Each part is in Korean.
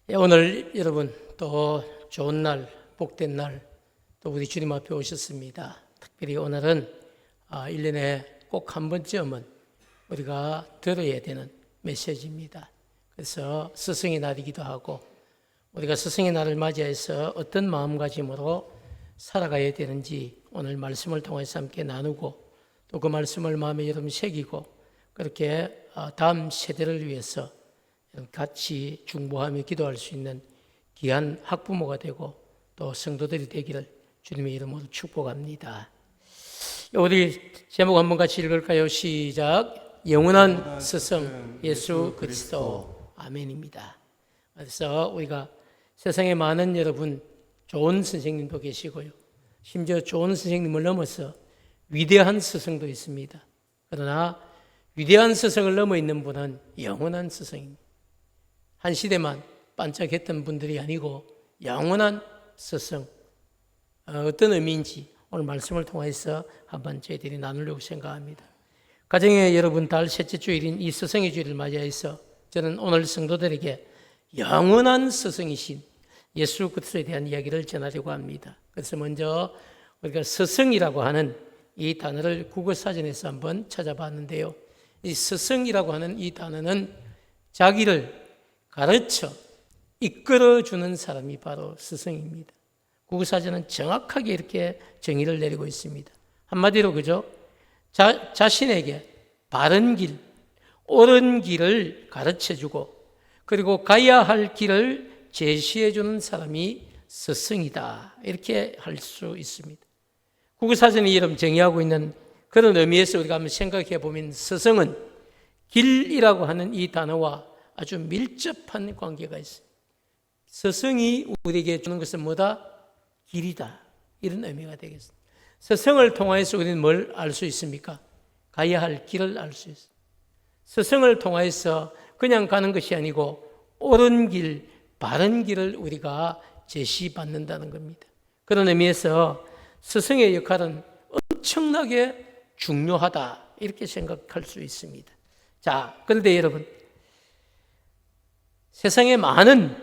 오늘 여러분 또 좋은 날, 복된 날, 또 우리 주님 앞에 오셨습니다. 특별히 오늘은 1년에 꼭 한 번쯤은 우리가 들어야 되는 메시지입니다. 그래서 스승의 날이기도 하고 우리가 스승의 날을 맞이해서 어떤 마음가짐으로 살아가야 되는지 오늘 말씀을 통해서 함께 나누고 또 그 말씀을 마음에 여러분 새기고 그렇게 다음 세대를 위해서 같이 중보하며 기도할 수 있는 귀한 학부모가 되고 또 성도들이 되기를 주님의 이름으로 축복합니다. 우리 제목 한번 같이 읽을까요? 시작. 영원한 스승 예수 그리스도. 아멘입니다. 그래서 우리가 세상에 많은 여러분 좋은 선생님도 계시고요. 심지어 좋은 선생님을 넘어서 위대한 스승도 있습니다. 그러나 위대한 스승을 넘어 있는 분은 영원한 스승입니다. 한 시대만 반짝했던 분들이 아니고 영원한 스승, 어떤 의미인지 오늘 말씀을 통해서 한번 저희들이 나누려고 생각합니다. 가정에 여러분 달 셋째 주일인 이 스승의 주일을 맞이해서 저는 오늘 성도들에게 영원한 스승이신 예수 그리스도에 대한 이야기를 전하려고 합니다. 그래서 먼저 우리가 스승이라고 하는 이 단어를 국어사전에서 한번 찾아봤는데요. 이 스승이라고 하는 이 단어는 자기를 가르쳐 이끌어주는 사람이 바로 스승입니다. 국어사전은 정확하게 이렇게 정의를 내리고 있습니다. 한마디로 그죠? 자신에게 바른 길, 옳은 길을 가르쳐주고 그리고 가야 할 길을 제시해주는 사람이 스승이다. 이렇게 할 수 있습니다. 국어사전이 이름 정의하고 있는 그런 의미에서 우리가 한번 생각해 보면 스승은 길이라고 하는 이 단어와 아주 밀접한 관계가 있어요. 스승이 우리에게 주는 것은 뭐다? 길이다. 이런 의미가 되겠습니다. 스승을 통해서 우리는 뭘 알 수 있습니까? 가야 할 길을 알 수 있어요. 스승을 통해서 그냥 가는 것이 아니고 옳은 길, 바른 길을 우리가 제시받는다는 겁니다. 그런 의미에서 스승의 역할은 엄청나게 중요하다. 이렇게 생각할 수 있습니다. 자, 그런데 여러분 세상에 많은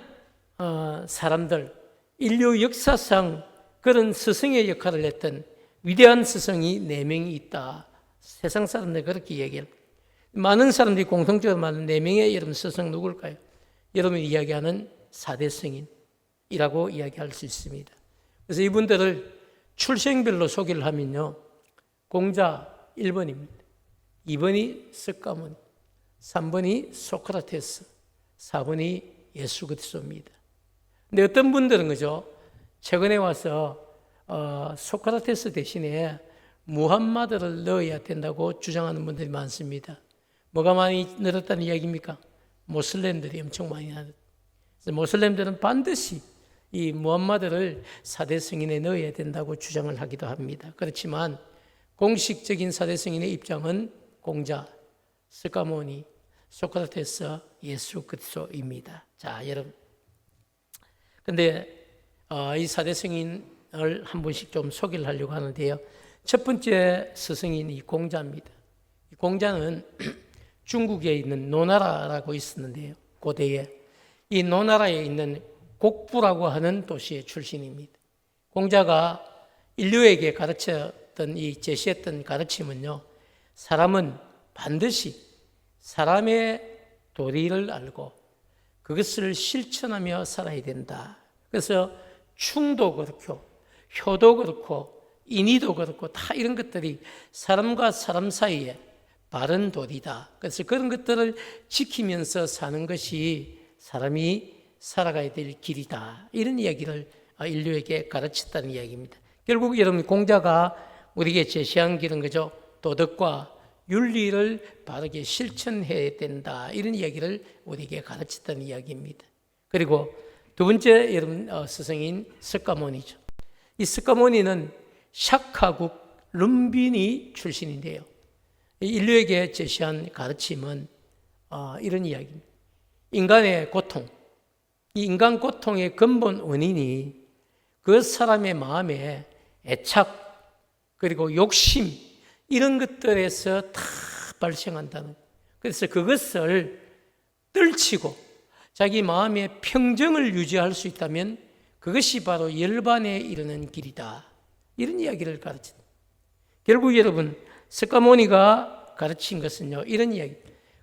사람들, 인류 역사상 그런 스승의 역할을 했던 위대한 스승이 4명이 있다. 세상 사람들이 그렇게 얘기합니다. 많은 사람들이 공통적으로 말하는 4명의 여러분 스승 누굴까요? 여러분이 이야기하는 4대 성인이라고 이야기할 수 있습니다. 그래서 이분들을 출생별로 소개를 하면요. 공자 1번입니다. 2번이 석가모니, 3번이 소크라테스, 4번이 예수 그리스도입니다. 근데 어떤 분들은 그죠? 최근에 와서 소크라테스 대신에 무함마드를 넣어야 된다고 주장하는 분들이 많습니다. 뭐가 많이 늘었다는 이야기입니까? 모슬렘들이 엄청 많이 늘었다. 모슬렘들은 반드시 이 무함마드를 4대 성인에 넣어야 된다고 주장을 하기도 합니다. 그렇지만 공식적인 4대 성인의 입장은 공자, 스가모니, 소크라테스, 예수 그리스도입니다. 자, 여러분. 근데 이 4대 성인을 한 분씩 좀 소개를 하려고 하는데요. 첫 번째 스승인이 공자입니다. 공자는 중국에 있는 노나라라고 있었는데요. 고대에 이 노나라에 있는 곡부라고 하는 도시의 출신입니다. 공자가 인류에게 가르쳤던 제시했던 가르침은요. 사람은 반드시 사람의 도리를 알고 그것을 실천하며 살아야 된다. 그래서 충도 그렇고 효도 그렇고 인의도 그렇고 다 이런 것들이 사람과 사람 사이에 바른 도리다. 그래서 그런 것들을 지키면서 사는 것이 사람이 살아가야 될 길이다. 이런 이야기를 인류에게 가르쳤다는 이야기입니다. 결국 여러분 공자가 우리에게 제시한 길은 그죠? 도덕과 윤리를 바르게 실천해야 된다. 이런 이야기를 우리에게 가르쳤다는 이야기입니다. 그리고 두 번째 여러분 스승인 석가모니죠. 이 석가모니는 샤카국 룸비니 출신인데요. 인류에게 제시한 가르침은 이런 이야기입니다. 인간의 고통, 이 인간 고통의 근본 원인이 그 사람의 마음에 애착 그리고 욕심 이런 것들에서 다 발생한다는. 그래서 그것을 떨치고 자기 마음의 평정을 유지할 수 있다면 그것이 바로 열반에 이르는 길이다. 이런 이야기를 가르친다. 결국 여러분, 스가모니가 가르친 것은요, 이런 이야기.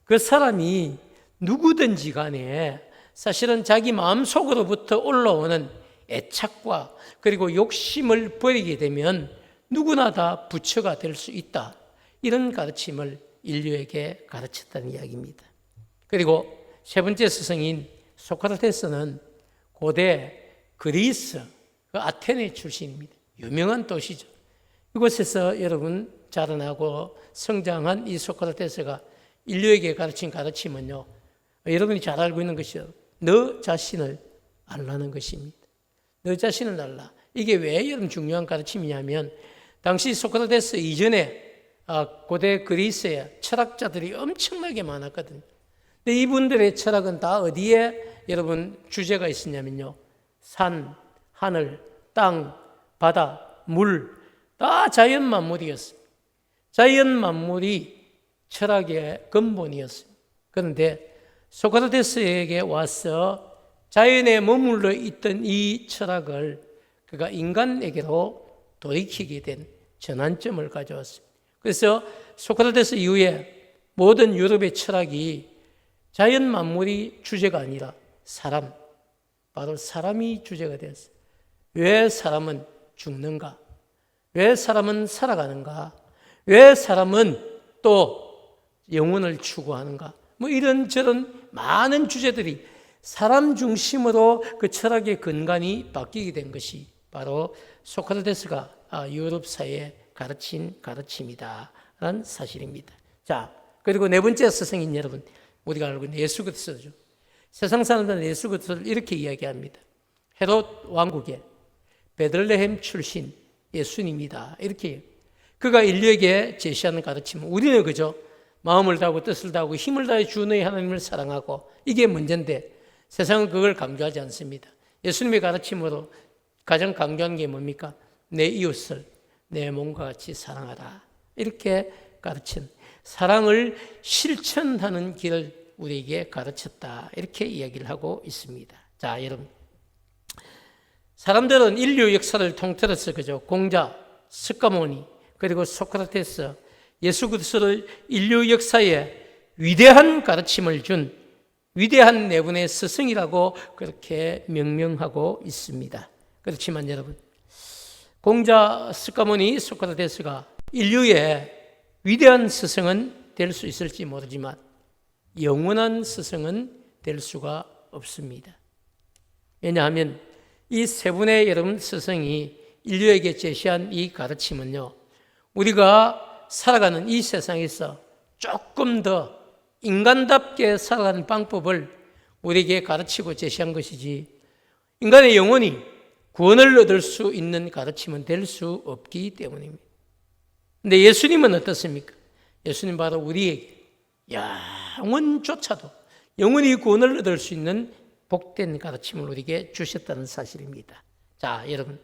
그 사람이 누구든지 간에 사실은 자기 마음속으로부터 올라오는 애착과 그리고 욕심을 버리게 되면 누구나 다 부처가 될 수 있다. 이런 가르침을 인류에게 가르쳤다는 이야기입니다. 그리고 세 번째 스승인 소크라테스는 고대 그리스, 그 아테네 출신입니다. 유명한 도시죠. 이곳에서 여러분 자라나고 성장한 이 소크라테스가 인류에게 가르친 가르침은요, 여러분이 잘 알고 있는 것이요, 너 자신을 알라는 것입니다. 너 자신을 알라. 이게 왜 여러분 중요한 가르침이냐면, 당시 소크라테스 이전에 고대 그리스에 철학자들이 엄청나게 많았거든요. 근데 이분들의 철학은 다 어디에 여러분 주제가 있었냐면요, 산, 하늘, 땅, 바다, 물, 다 자연 만물이었어요. 자연 만물이 철학의 근본이었어요. 그런데 소크라테스에게 와서 자연에 머물러 있던 이 철학을 그가 인간에게로 돌이키게 된 전환점을 가져왔습니다. 그래서 소크라테스 이후에 모든 유럽의 철학이 자연 만물이 주제가 아니라 사람, 바로 사람이 주제가 되었어요. 왜 사람은 죽는가? 왜 사람은 살아가는가? 왜 사람은 또 영혼을 추구하는가? 뭐 이런저런 많은 주제들이 사람 중심으로 그 철학의 근간이 바뀌게 된 것이 바로 소크라테스가 유럽 사회에 가르친 가르침이다라는 사실입니다. 자, 그리고 네 번째 스승인 여러분, 우리가 알고 있는 예수 그리스도죠. 세상 사람들은 예수 그리스도를 이렇게 이야기합니다. 헤롯 왕국의 베들레헴 출신 예수님이다. 이렇게 그가 인류에게 제시하는 가르침은, 우리는 그죠? 마음을 다하고 뜻을 다하고 힘을 다해 주 너희 하나님을 사랑하고, 이게 문제인데 세상은 그걸 강조하지 않습니다. 예수님의 가르침으로 가장 강조하는 게 뭡니까? 내 이웃을 내 몸과 같이 사랑하라. 이렇게 가르친, 사랑을 실천하는 길을 우리에게 가르쳤다. 이렇게 이야기를 하고 있습니다. 자, 여러분, 사람들은 인류 역사를 통틀어서 그죠? 공자, 스가모니, 그리고 소크라테스, 예수 그리스도를 인류 역사에 위대한 가르침을 준 위대한 네 분의 스승이라고 그렇게 명명하고 있습니다. 그렇지만 여러분, 공자, 스가모니, 소크라테스가 인류의 위대한 스승은 될 수 있을지 모르지만 영원한 스승은 될 수가 없습니다. 왜냐하면 이 세 분의 여러분 스승이 인류에게 제시한 이 가르침은요, 우리가 살아가는 이 세상에서 조금 더 인간답게 살아가는 방법을 우리에게 가르치고 제시한 것이지, 인간의 영혼이 구원을 얻을 수 있는 가르침은 될 수 없기 때문입니다. 그런데 예수님은 어떻습니까? 예수님 바로 우리에게 영혼조차도 영원히 구원을 얻을 수 있는 복된 가르침을 우리에게 주셨다는 사실입니다. 자, 여러분,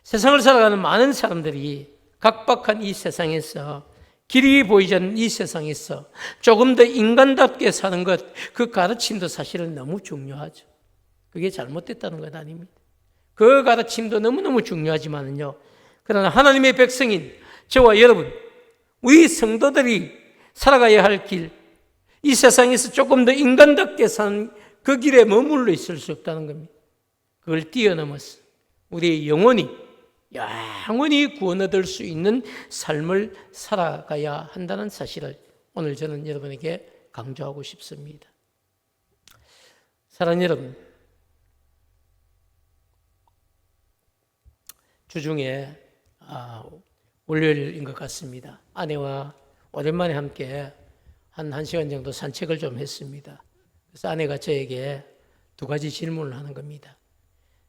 세상을 살아가는 많은 사람들이 각박한 이 세상에서, 길이 보이지 않는 이 세상에서 조금 더 인간답게 사는 것, 그 가르침도 사실은 너무 중요하죠. 그게 잘못됐다는 것 아닙니다. 그 가르침도 너무너무 중요하지만요, 그러나 하나님의 백성인 저와 여러분, 우리 성도들이 살아가야 할 길, 이 세상에서 조금 더 인간답게 사는 그 길에 머물러 있을 수 없다는 겁니다. 그걸 뛰어넘어서 우리의 영혼이 구원 얻을 수 있는 삶을 살아가야 한다는 사실을 오늘 저는 여러분에게 강조하고 싶습니다. 사랑하는 여러분, 주중에 월요일인 것 같습니다. 아내와 오랜만에 함께 한 1시간 정도 산책을 좀 했습니다. 그래서 아내가 저에게 두 가지 질문을 하는 겁니다.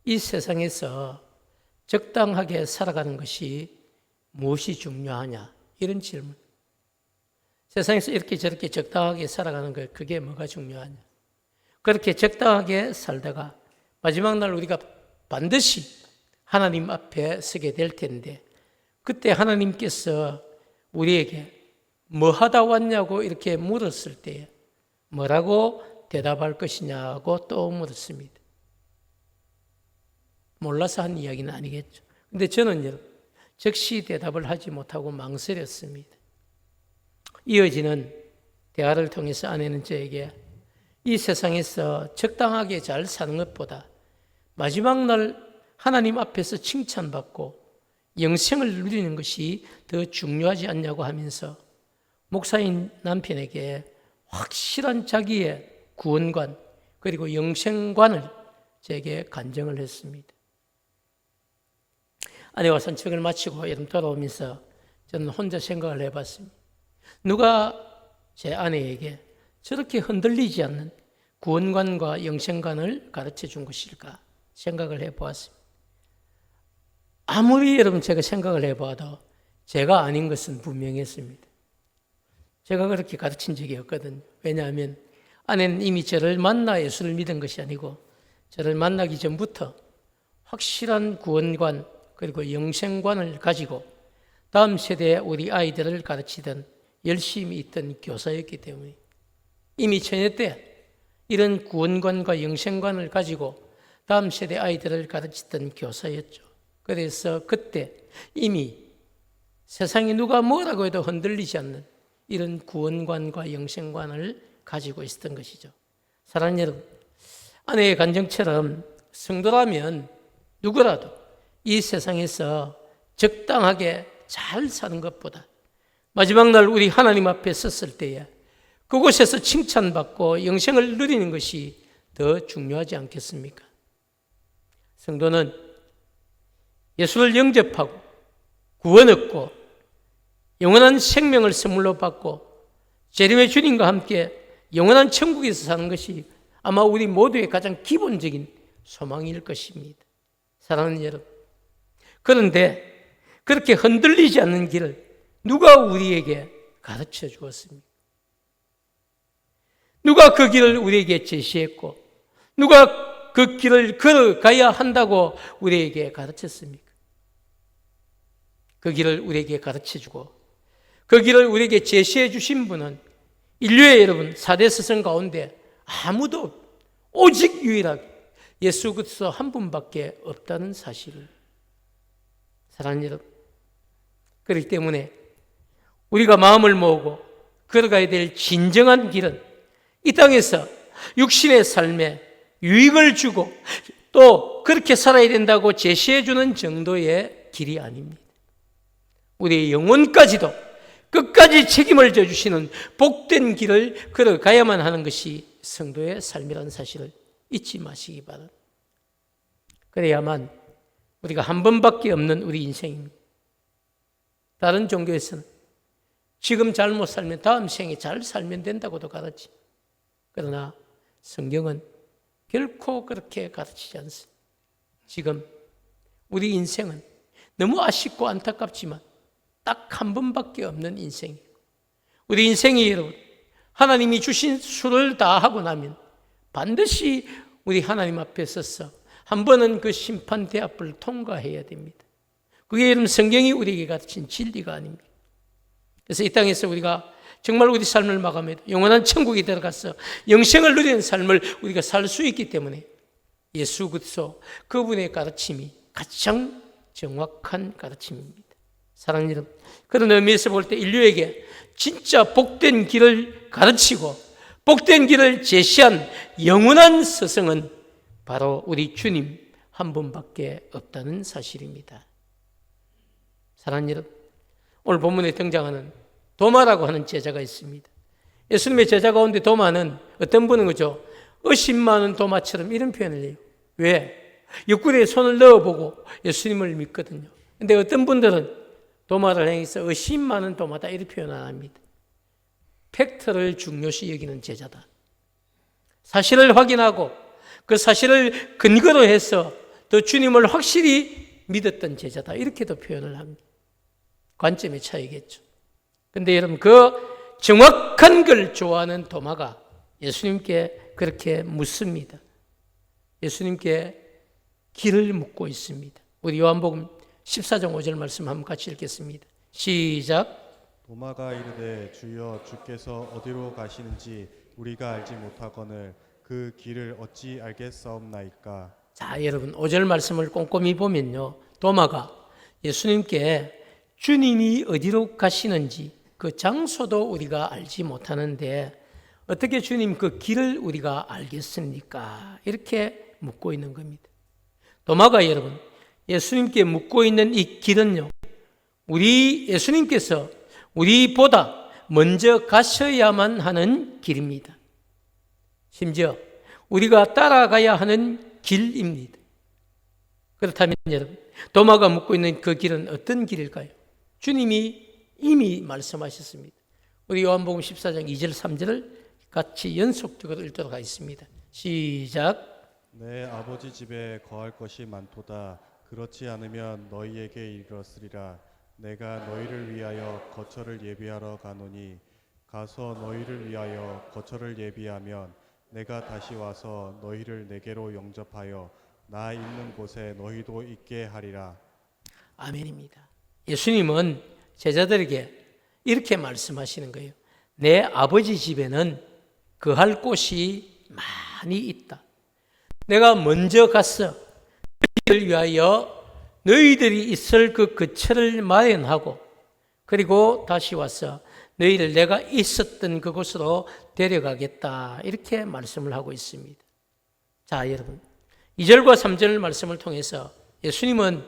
이 세상에서 적당하게 살아가는 것이 무엇이 중요하냐? 이런 질문. 세상에서 이렇게 저렇게 적당하게 살아가는 것, 그게 뭐가 중요하냐? 그렇게 적당하게 살다가 마지막 날 우리가 반드시 하나님 앞에 서게 될 텐데, 그때 하나님께서 우리에게 뭐 하다 왔냐고 이렇게 물었을 때 뭐라고 대답할 것이냐고 또 물었습니다. 몰라서 한 이야기는 아니겠죠. 근데 저는 즉시 대답을 하지 못하고 망설였습니다. 이어지는 대화를 통해서 아내는 저에게 이 세상에서 적당하게 잘 사는 것보다 마지막 날 하나님 앞에서 칭찬받고 영생을 누리는 것이 더 중요하지 않냐고 하면서 목사인 남편에게 확실한 자기의 구원관 그리고 영생관을 제게 간증을 했습니다. 아내와 산책을 마치고 여름 돌아오면서 저는 혼자 생각을 해봤습니다. 누가 제 아내에게 저렇게 흔들리지 않는 구원관과 영생관을 가르쳐 준 것일까 생각을 해보았습니다. 아무리 여러분 제가 생각을 해봐도 제가 아닌 것은 분명했습니다. 제가 그렇게 가르친 적이 없거든요. 왜냐하면 아내는 이미 저를 만나 예수를 믿은 것이 아니고 저를 만나기 전부터 확실한 구원관 그리고 영생관을 가지고 다음 세대의 우리 아이들을 가르치던 열심히 있던 교사였기 때문에 이미 처녀 때 이런 구원관과 영생관을 가지고 다음 세대 아이들을 가르치던 교사였죠. 그래서 그때 이미 세상에 누가 뭐라고 해도 흔들리지 않는 이런 구원관과 영생관을 가지고 있었던 것이죠. 사랑하는 여러분, 아내의 간증처럼 성도라면 누구라도 이 세상에서 적당하게 잘 사는 것보다 마지막 날 우리 하나님 앞에 섰을 때에 그곳에서 칭찬받고 영생을 누리는 것이 더 중요하지 않겠습니까? 성도는 예수를 영접하고 구원 얻고 영원한 생명을 선물로 받고 재림의 주님과 함께 영원한 천국에서 사는 것이 아마 우리 모두의 가장 기본적인 소망일 것입니다. 사랑하는 여러분, 그런데 그렇게 흔들리지 않는 길을 누가 우리에게 가르쳐 주었습니까? 누가 그 길을 우리에게 제시했고 누가 그 길을 걸어가야 한다고 우리에게 가르쳤습니까? 그 길을 우리에게 가르쳐주고 그 길을 우리에게 제시해 주신 분은 인류의 여러분 4대 스승 가운데 아무도 오직 유일하게 예수 그리스도 한 분밖에 없다는 사실을 사랑하는 여러분, 그렇기 때문에 우리가 마음을 모으고 걸어가야 될 진정한 길은 이 땅에서 육신의 삶에 유익을 주고 또 그렇게 살아야 된다고 제시해 주는 정도의 길이 아닙니다. 우리의 영혼까지도 끝까지 책임을 져주시는 복된 길을 걸어가야만 하는 것이 성도의 삶이라는 사실을 잊지 마시기 바랍니다. 그래야만 우리가 한 번밖에 없는 우리 인생입니다. 다른 종교에서는 지금 잘못 살면 다음 생에 잘 살면 된다고도 가르치. 그러나 성경은 결코 그렇게 가르치지 않습니다. 지금 우리 인생은 너무 아쉽고 안타깝지만 딱 한 번밖에 없는 인생이에요. 우리 인생이 여러분 하나님이 주신 수를 다 하고 나면 반드시 우리 하나님 앞에 서서 한 번은 그 심판 대앞을 통과해야 됩니다. 그게 여러분 성경이 우리에게 가르친 진리가 아닙니다. 그래서 이 땅에서 우리가 정말 우리 삶을 마감해도 영원한 천국에 들어가서 영생을 누리는 삶을 우리가 살 수 있기 때문에 예수 그리스도 그분의 가르침이 가장 정확한 가르침입니다. 사랑하는 여러분, 그런 의미에서 볼 때 인류에게 진짜 복된 길을 가르치고 복된 길을 제시한 영원한 스승은 바로 우리 주님 한 분밖에 없다는 사실입니다. 사랑하는 여러분, 오늘 본문에 등장하는 도마라고 하는 제자가 있습니다. 예수님의 제자 가운데 도마는 어떤 분은 그죠? 의심 많은 도마처럼 이런 표현을 해요. 왜? 옆구리에 손을 넣어보고 예수님을 믿거든요. 근데 어떤 분들은 도마를 향해서 의심 많은 도마다 이렇게 표현 안 합니다. 팩트를 중요시 여기는 제자다. 사실을 확인하고 그 사실을 근거로 해서 더 주님을 확실히 믿었던 제자다. 이렇게도 표현을 합니다. 관점의 차이겠죠. 근데 여러분 그 정확한 걸 좋아하는 도마가 예수님께 그렇게 묻습니다. 예수님께 길을 묻고 있습니다. 우리 요한복음 14장 5절 말씀 한번 같이 읽겠습니다. 시작. 도마가 이르되 주여 주께서 어디로 가시는지 우리가 알지 못하거늘 그 길을 어찌 알겠사옵나이까. 자, 여러분 5절 말씀을 꼼꼼히 보면요, 도마가 예수님께 주님이 어디로 가시는지 그 장소도 우리가 알지 못하는데 어떻게 주님 그 길을 우리가 알겠습니까? 이렇게 묻고 있는 겁니다. 도마가 여러분 예수님께 묻고 있는 이 길은요, 우리 예수님께서 우리보다 먼저 가셔야만 하는 길입니다. 심지어 우리가 따라가야 하는 길입니다. 그렇다면 여러분, 도마가 묻고 있는 그 길은 어떤 길일까요? 주님이 이미 말씀하셨습니다. 우리 요한복음 14장 2절 3절을 같이 연속적으로 읽도록 하겠습니다. 시작. 내 아버지 집에 거할 것이 많도다. 그렇지 않으면 너희에게 이르렀으리라. 내가 너희를 위하여 거처를 예비하러 가노니 가서 너희를 위하여 거처를 예비하면 내가 다시 와서 너희를 내게로 영접하여 나 있는 곳에 너희도 있게 하리라. 아멘입니다. 예수님은 제자들에게 이렇게 말씀하시는 거예요. 내 아버지 집에는 거할 곳이 많이 있다. 내가 먼저 가서 너희를 위하여 너희들이 있을 그 거처를 마련하고 그리고 다시 와서 너희를 내가 있었던 그곳으로 데려가겠다. 이렇게 말씀을 하고 있습니다. 자, 여러분 2절과 3절 말씀을 통해서 예수님은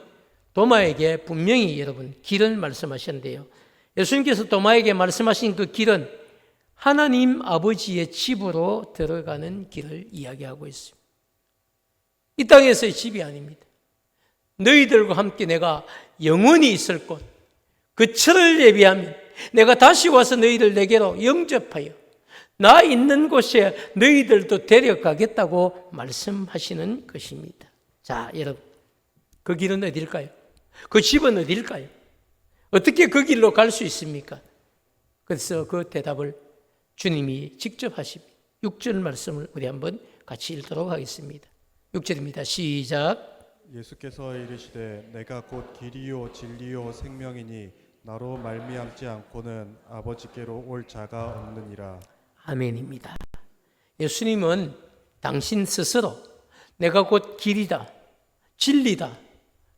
도마에게 분명히 여러분 길을 말씀하셨는데요. 예수님께서 도마에게 말씀하신 그 길은 하나님 아버지의 집으로 들어가는 길을 이야기하고 있습니다. 이 땅에서의 집이 아닙니다. 너희들과 함께 내가 영원히 있을 곳, 거처를 예비하면 내가 다시 와서 너희를 내게로 영접하여 나 있는 곳에 너희들도 데려가겠다고 말씀하시는 것입니다. 자, 여러분, 그 길은 어디일까요? 그 집은 어디일까요? 어떻게 그 길로 갈 수 있습니까? 그래서 그 대답을 주님이 직접 하십니다. 6절 말씀을 우리 한번 같이 읽도록 하겠습니다. 6절입니다. 시작. 예수께서 이르시되 내가 곧 길이요 진리요 생명이니 나로 말미암지 않고는 아버지께로 올 자가 없느니라. 아멘입니다. 예수님은 당신 스스로 내가 곧 길이다, 진리다,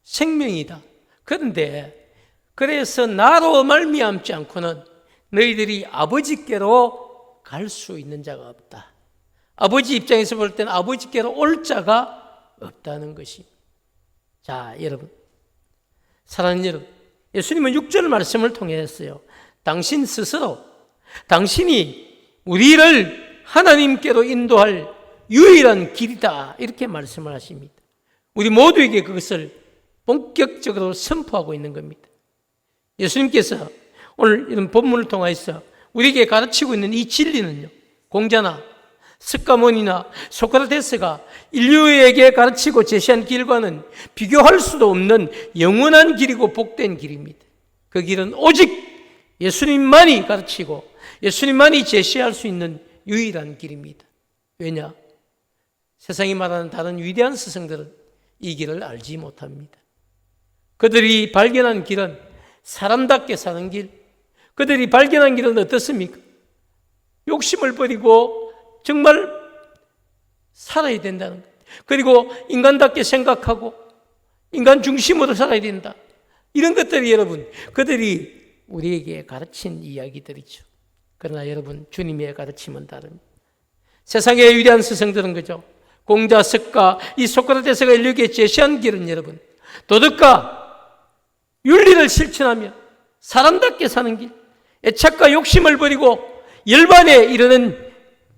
생명이다. 그런데 그래서 나로 말미암지 않고는 너희들이 아버지께로 갈 수 있는 자가 없다. 아버지 입장에서 볼 때는 아버지께로 올 자가 없다는 것입니다. 자, 여러분, 사랑하는 여러분, 예수님은 6절 말씀을 통해서요, 당신 스스로 당신이 우리를 하나님께로 인도할 유일한 길이다 이렇게 말씀을 하십니다. 우리 모두에게 그것을 본격적으로 선포하고 있는 겁니다. 예수님께서 오늘 이런 본문을 통해서 우리에게 가르치고 있는 이 진리는요, 공자나 스가모니나 소크라테스가 인류에게 가르치고 제시한 길과는 비교할 수도 없는 영원한 길이고 복된 길입니다. 그 길은 오직 예수님만이 가르치고 예수님만이 제시할 수 있는 유일한 길입니다. 왜냐? 세상이 말하는 다른 위대한 스승들은 이 길을 알지 못합니다. 그들이 발견한 길은 사람답게 사는 길, 그들이 발견한 길은 어떻습니까? 욕심을 버리고 정말 살아야 된다는 것. 그리고 인간답게 생각하고 인간 중심으로 살아야 된다. 이런 것들이 여러분, 그들이 우리에게 가르친 이야기들이죠. 그러나 여러분, 주님의 가르침은 다릅니다. 세상의 위대한 스승들은 그죠? 공자, 석가, 이 소크라테스가 인류에게 제시한 길은 여러분, 도덕과 윤리를 실천하며 사람답게 사는 길, 애착과 욕심을 버리고 열반에 이르는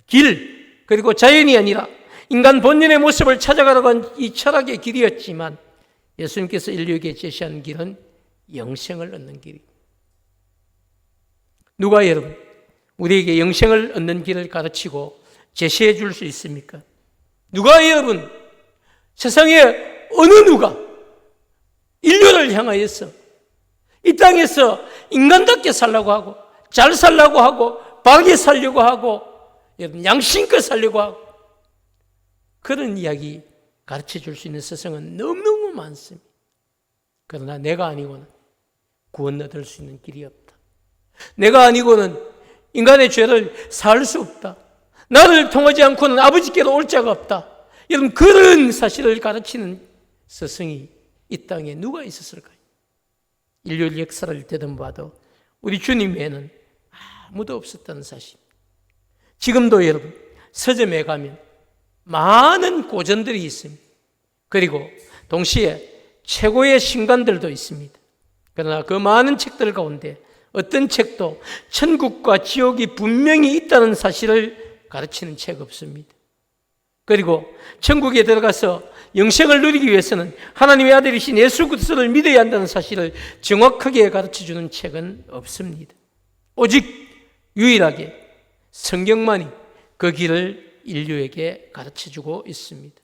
길, 그리고 자연이 아니라 인간 본연의 모습을 찾아가려고 한 이 철학의 길이었지만 예수님께서 인류에게 제시한 길은 영생을 얻는 길입니다. 누가 여러분 우리에게 영생을 얻는 길을 가르치고 제시해 줄 수 있습니까? 누가 여러분 세상에 어느 누가 인류를 향하여서 이 땅에서 인간답게 살려고 하고 잘 살려고 하고 바르게 살려고 하고 여러분 양심껏 살려고 하고 그런 이야기 가르쳐 줄 수 있는 스승은 너무너무 많습니다. 그러나 내가 아니고는 구원 얻을 수 있는 길이 없다. 내가 아니고는 인간의 죄를 사할 수 없다. 나를 통하지 않고는 아버지께로 올 자가 없다. 여러분, 그런 사실을 가르치는 스승이 이 땅에 누가 있었을까요? 인류 역사를 되돌아봐도 우리 주님 외에는 아무도 없었다는 사실. 지금도 여러분, 서점에 가면 많은 고전들이 있습니다. 그리고 동시에 최고의 신간들도 있습니다. 그러나 그 많은 책들 가운데 어떤 책도 천국과 지옥이 분명히 있다는 사실을 가르치는 책 없습니다. 그리고 천국에 들어가서 영생을 누리기 위해서는 하나님의 아들이신 예수 그리스도를 믿어야 한다는 사실을 정확하게 가르쳐주는 책은 없습니다. 오직 유일하게 성경만이 그 길을 인류에게 가르쳐주고 있습니다.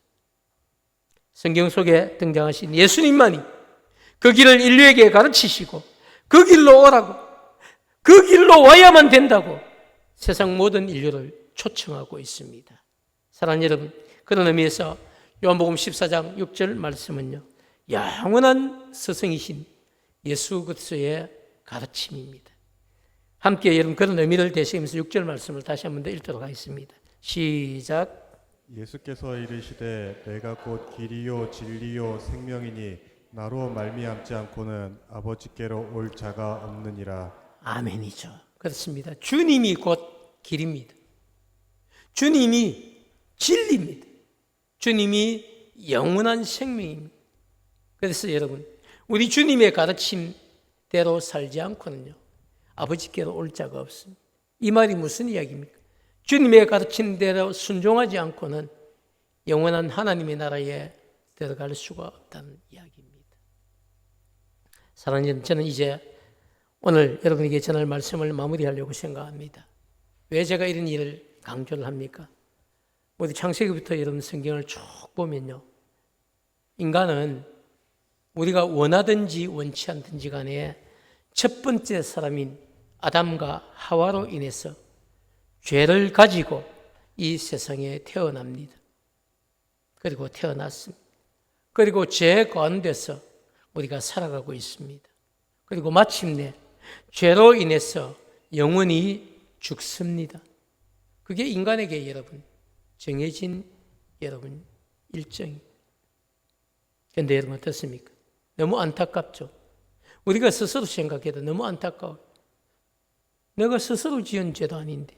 성경 속에 등장하신 예수님만이 그 길을 인류에게 가르치시고 그 길로 오라고, 그 길로 와야만 된다고 세상 모든 인류를 초청하고 있습니다. 사랑하는 여러분, 그런 의미에서 요한복음 14장 6절 말씀은요, 영원한 스승이신 예수 그리스도의 가르침입니다. 함께 여러분 그런 의미를 대시하면서 6절 말씀을 다시 한 번 더 읽도록 하겠습니다. 시작. 예수께서 이르시되 내가 곧 길이요 진리요 생명이니 나로 말미암지 않고는 아버지께로 올 자가 없느니라. 아멘이죠. 그렇습니다. 주님이 곧 길입니다. 주님이 진리입니다. 주님이 영원한 생명입니다. 그래서 여러분, 우리 주님의 가르침대로 살지 않고는요, 아버지께로 올 자가 없습니다. 이 말이 무슨 이야기입니까? 주님의 가르침대로 순종하지 않고는 영원한 하나님의 나라에 들어갈 수가 없다는 이야기입니다. 사랑하는 여러분, 저는 이제 오늘 여러분에게 전할 말씀을 마무리하려고 생각합니다. 왜 제가 이런 일을 강조를 합니까? 우리 창세기부터 여러분 성경을 쭉 보면요, 인간은 우리가 원하든지 원치 않든지 간에 첫 번째 사람인 아담과 하와로 인해서 죄를 가지고 이 세상에 태어납니다. 그리고 태어났습니다. 그리고 죄 가운데서 우리가 살아가고 있습니다. 그리고 마침내 죄로 인해서 영원히 죽습니다. 그게 인간에게 여러분 정해진 여러분 일정입니다. 그런데 여러분 어떻습니까? 너무 안타깝죠? 우리가 스스로 생각해도 너무 안타까워요. 내가 스스로 지은 죄도 아닌데,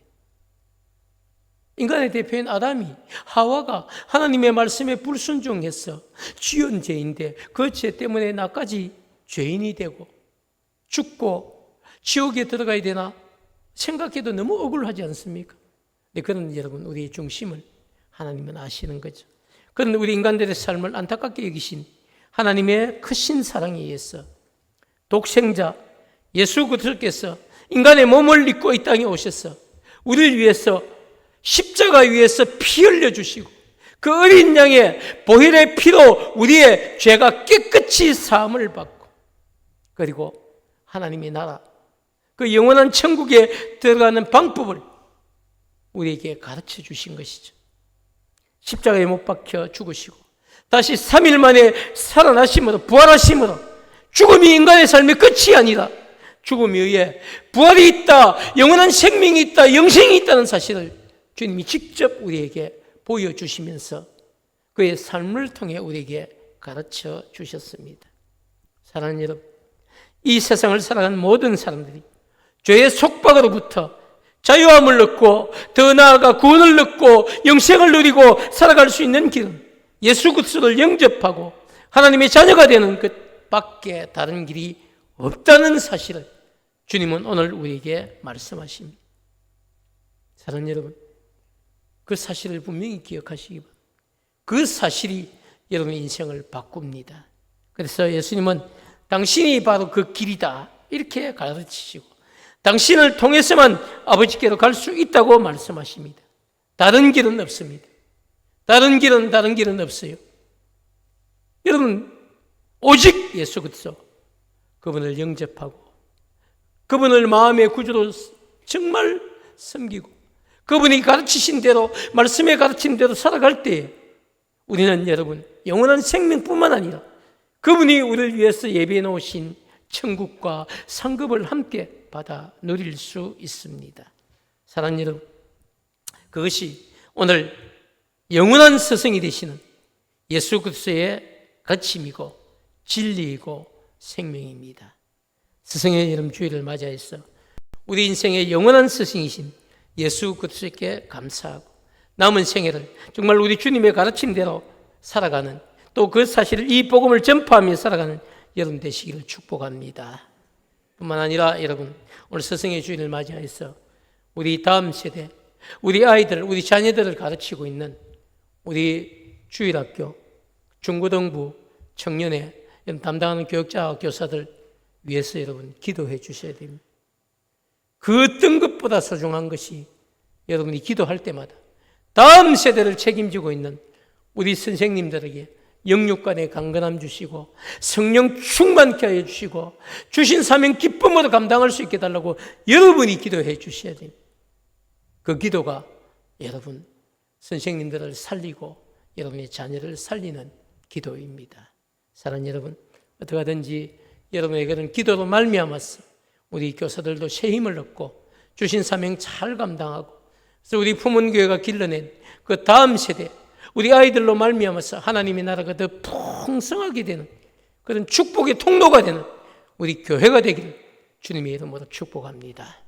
인간의 대표인 아담이, 하와가 하나님의 말씀에 불순종해서 지은 죄인데 그 죄 때문에 나까지 죄인이 되고 죽고 지옥에 들어가야 되나 생각해도 너무 억울하지 않습니까? 네, 그런 여러분 우리의 중심을 하나님은 아시는 거죠. 그런 우리 인간들의 삶을 안타깝게 여기신 하나님의 크신 사랑에 의해서 독생자 예수 그리스도께서 인간의 몸을 입고 이 땅에 오셔서 우리를 위해서 십자가 위에서 피 흘려주시고 그 어린 양의 보혈의 피로 우리의 죄가 깨끗이 사함을 받고, 그리고 하나님의 나라, 그 영원한 천국에 들어가는 방법을 우리에게 가르쳐 주신 것이죠. 십자가에 못 박혀 죽으시고 다시 3일 만에 살아나심으로, 부활하심으로 죽음이 인간의 삶의 끝이 아니라 죽음에 의해 부활이 있다, 영원한 생명이 있다, 영생이 있다는 사실을 주님이 직접 우리에게 보여주시면서 그의 삶을 통해 우리에게 가르쳐 주셨습니다. 사랑하는 여러분, 이 세상을 살아가는 모든 사람들이 죄의 속박으로부터 자유함을 얻고 더 나아가 구원을 얻고 영생을 누리고 살아갈 수 있는 길은 예수 그리스도를 영접하고 하나님의 자녀가 되는 것 밖에 다른 길이 없다는 사실을 주님은 오늘 우리에게 말씀하십니다. 사랑하는 여러분, 그 사실을 분명히 기억하시기 바랍니다. 그 사실이 여러분의 인생을 바꿉니다. 그래서 예수님은 당신이 바로 그 길이다 이렇게 가르치시고 당신을 통해서만 아버지께로 갈 수 있다고 말씀하십니다. 다른 길은 없습니다. 다른 길은 없어요. 여러분, 오직 예수 그리스도, 그분을 영접하고 그분을 마음의 구주로 정말 섬기고 그분이 가르치신 대로, 말씀에 가르친 대로 살아갈 때에 우리는 여러분 영원한 생명뿐만 아니라 그분이 우리를 위해서 예비해 놓으신 천국과 상급을 함께 받아 누릴 수 있습니다. 사랑하는 여러분, 그것이 오늘 영원한 스승이 되시는 예수 그리스도의 가르침이고 진리이고 생명입니다. 스승의 여름 주일을 맞이해서 우리 인생의 영원한 스승이신 예수 그리스도께 감사하고 남은 생애를 정말 우리 주님의 가르침대로 살아가는, 또 그 사실을, 이 복음을 전파하며 살아가는 여러분 되시기를 축복합니다. 뿐만 아니라 여러분, 오늘 스승의 주일을 맞이해서 우리 다음 세대, 우리 아이들, 우리 자녀들을 가르치고 있는 우리 주일학교, 중고등부, 청년회 담당하는 교육자와 교사들 위해서 여러분 기도해 주셔야 됩니다. 그 어떤 것보다 소중한 것이 여러분이 기도할 때마다 다음 세대를 책임지고 있는 우리 선생님들에게 영육간의 강건함 주시고 성령 충만케 하여 주시고 주신 사명 기쁨으로 감당할 수 있게 달라고 여러분이 기도해 주셔야 됩니다. 그 기도가 여러분 선생님들을 살리고 여러분의 자녀를 살리는 기도입니다. 사랑하는 여러분, 어떻게 하든지 여러분에게는 기도로 말미암아서 우리 교사들도 새 힘을 얻고 주신 사명 잘 감당하고, 그래서 우리 품은교회가 길러낸 그 다음 세대, 우리 아이들로 말미암아서 하나님의 나라가 더 풍성하게 되는 그런 축복의 통로가 되는 우리 교회가 되기를 주님의 이름으로 축복합니다.